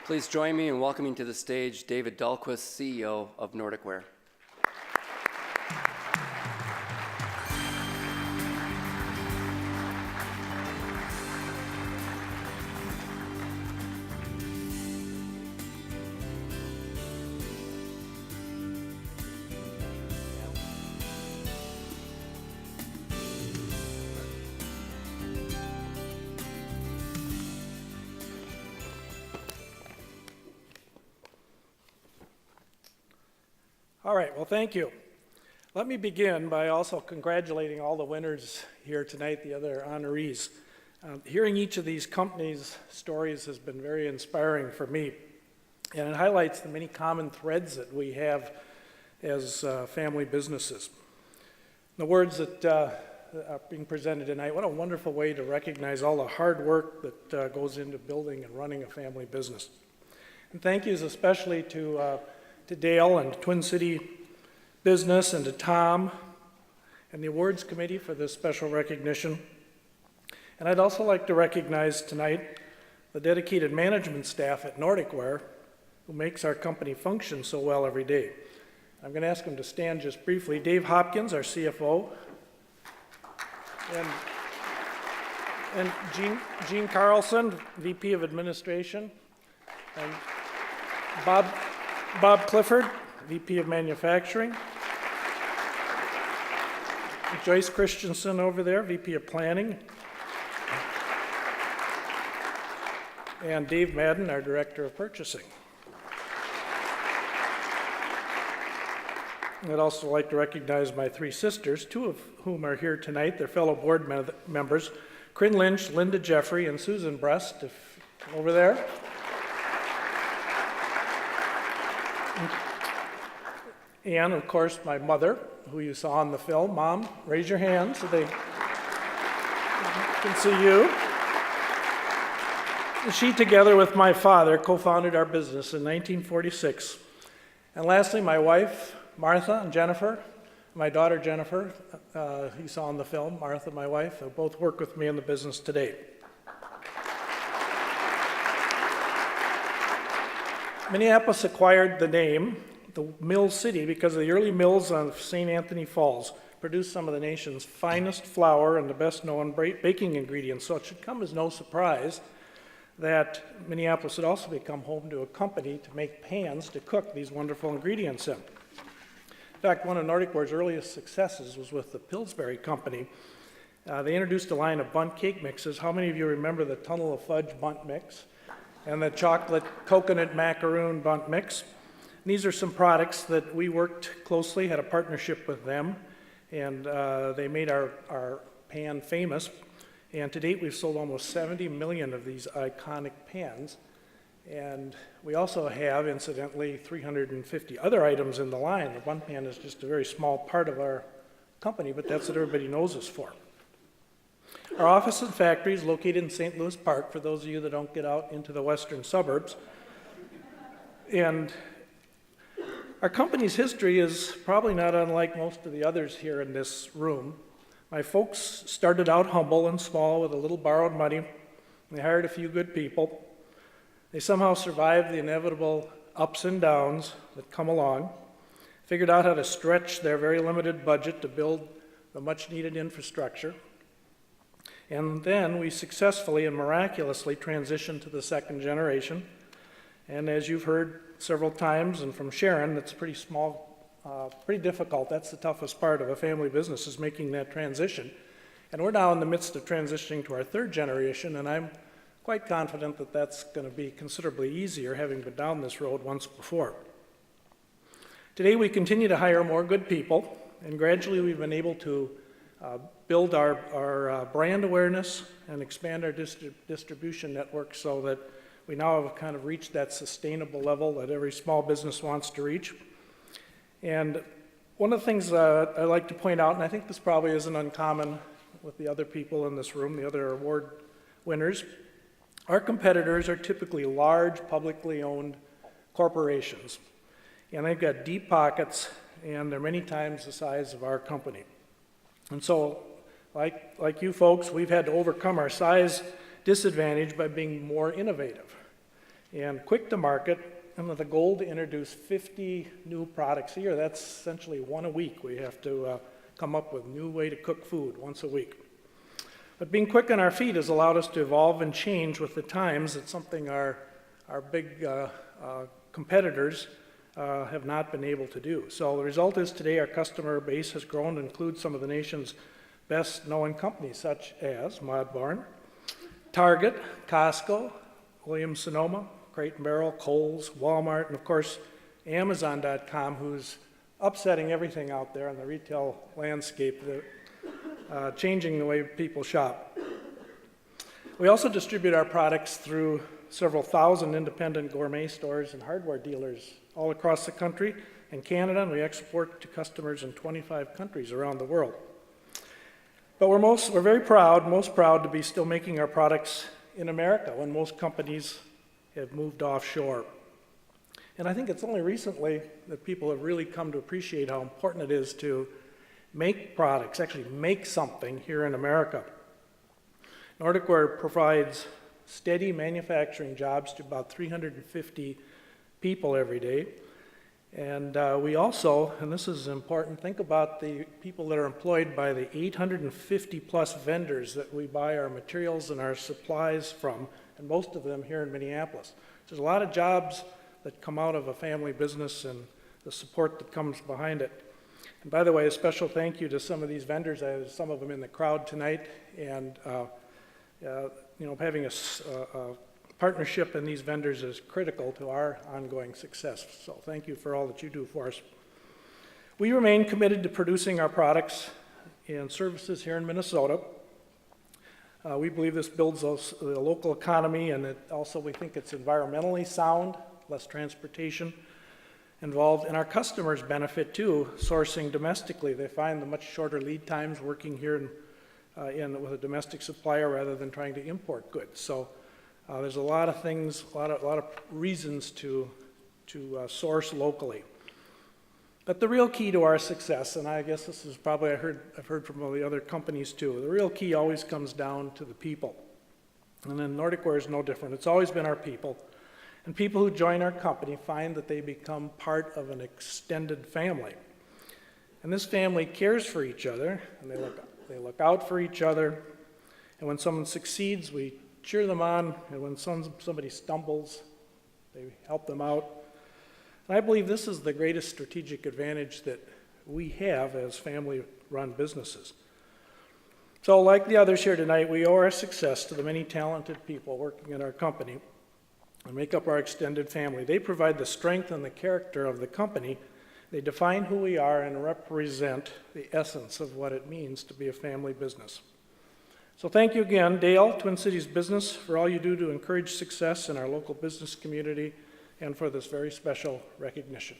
Please join me in welcoming to the stage David Dahlquist, CEO of NordicWare. All right, well, thank you. Let me begin by also congratulating all the winners here tonight, the other honorees. Hearing each of these companies' stories has been very inspiring for me, and it highlights the many common threads that we have as family businesses. The words that are being presented tonight, what a wonderful way to recognize all the hard work that goes into building and running a family business. And thank yous especially to Dale and Twin City Business, and to Tom and the awards committee for this special recognition. And I'd also like to recognize tonight the dedicated management staff at NordicWare who makes our company function so well every day. I'm going to ask them to stand just briefly. Dave Hopkins, our CFO, and Gene Carlson, VP of Administration, and Bob Clifford, VP of Manufacturing. Joyce Christensen over there, VP of Planning. And Dave Madden, our Director of Purchasing. I'd also like to recognize my three sisters, two of whom are here tonight. They're fellow board members, Corinne Lynch, Linda Jeffrey, and Susan Brest, over there. And, of course, my mother, who you saw in the film. Mom, raise your hand so they can see you. She, together with my father, co-founded our business in 1946. And lastly, my wife, Martha, and Jennifer, my daughter, Jennifer, you saw in the film, Martha, my wife, both work with me in the business today. Minneapolis acquired the name the Mill City because the early mills of St. Anthony Falls produced some of the nation's finest flour and the best known baking ingredients. So it should come as no surprise that Minneapolis had also become home to a company to make pans to cook these wonderful ingredients in. In fact, one of NordicWare's earliest successes was with the Pillsbury Company. They introduced a line of bundt cake mixes. How many of you remember the Tunnel of Fudge bundt mix and the chocolate coconut macaroon bundt mix? These are some products that we worked closely, had a partnership with them, and they made our pan famous. And to date, we've sold almost 70 million of these iconic pans. And we also have, incidentally, 350 other items in the line. The bundt pan is just a very small part of our company, but that's what everybody knows us for. Our office and factory is located in St. Louis Park, for those of you that don't get out into the western suburbs. And our company's history is probably not unlike most of the others here in this room. My folks started out humble and small with a little borrowed money. They hired a few good people. They somehow survived the inevitable ups and downs that come along, figured out how to stretch their very limited budget to build the much-needed infrastructure. And then we successfully and miraculously transitioned to the second generation. And as you've heard several times, and from Sharon, that's pretty small, pretty difficult. That's the toughest part of a family business, is making that transition. And we're now in the midst of transitioning to our third generation, and I'm quite confident that that's going to be considerably easier, having been down this road once before. Today we continue to hire more good people, and gradually we've been able to build our brand awareness and expand our distribution network so that we now have kind of reached that sustainable level that every small business wants to reach. And one of the things I like to point out, and I think this probably isn't uncommon with the other people in this room, the other award winners, our competitors are typically large, publicly owned corporations. And they've got deep pockets, and they're many times the size of our company. And so, like you folks, we've had to overcome our size disadvantage by being more innovative. and quick to market, and with a goal to introduce 50 new products a year. That's essentially one a week. We have to come up with a new way to cook food once a week. But being quick on our feet has allowed us to evolve and change with the times. It's something our big competitors have not been able to do. So the result is today our customer base has grown to include some of the nation's best known companies such as Mod Barn, Target, Costco, Williams-Sonoma, Crate & Barrel, Kohl's, Walmart, and of course Amazon.com, who's upsetting everything out there in the retail landscape, changing the way people shop. We also distribute our products through several thousand independent gourmet stores and hardware dealers all across the country and Canada, and we export to customers in 25 countries around the world. But we're very proud, most proud to be still making our products in America when most companies have moved offshore. And I think it's only recently that people have really come to appreciate how important it is to make products, actually make something here in America. NordicWare provides steady manufacturing jobs to about 350 people every day. And we also, and this is important, think about the people that are employed by the 850 plus vendors that we buy our materials and our supplies from, and most of them here in Minneapolis. There's a lot of jobs that come out of a family business and the support that comes behind it. And by the way, a special thank you to some of these vendors. I have some of them in the crowd tonight, and having a partnership in these vendors is critical to our ongoing success. So thank you for all that you do for us. We remain committed to producing our products and services here in Minnesota. We believe this builds the local economy, and we think it's environmentally sound, less transportation involved, and our customers benefit too, sourcing domestically. They find the much shorter lead times working here with a domestic supplier rather than trying to import goods. So there's a lot of things, a lot of reasons to source locally. But the real key to our success, and I guess this is probably I've heard from all the other companies too, the real key always comes down to the people. And then NordicWare is no different. It's always been our people. And people who join our company find that they become part of an extended family. And this family cares for each other, and they look out for each other. And when someone succeeds, we cheer them on, and when somebody stumbles, they help them out. And I believe this is the greatest strategic advantage that we have as family-run businesses. So like the others here tonight, we owe our success to the many talented people working in our company and make up our extended family. They provide the strength and the character of the company. They define who we are and represent the essence of what it means to be a family business. So thank you again, Dale, Twin Cities Business, for all you do to encourage success in our local business community and for this very special recognition.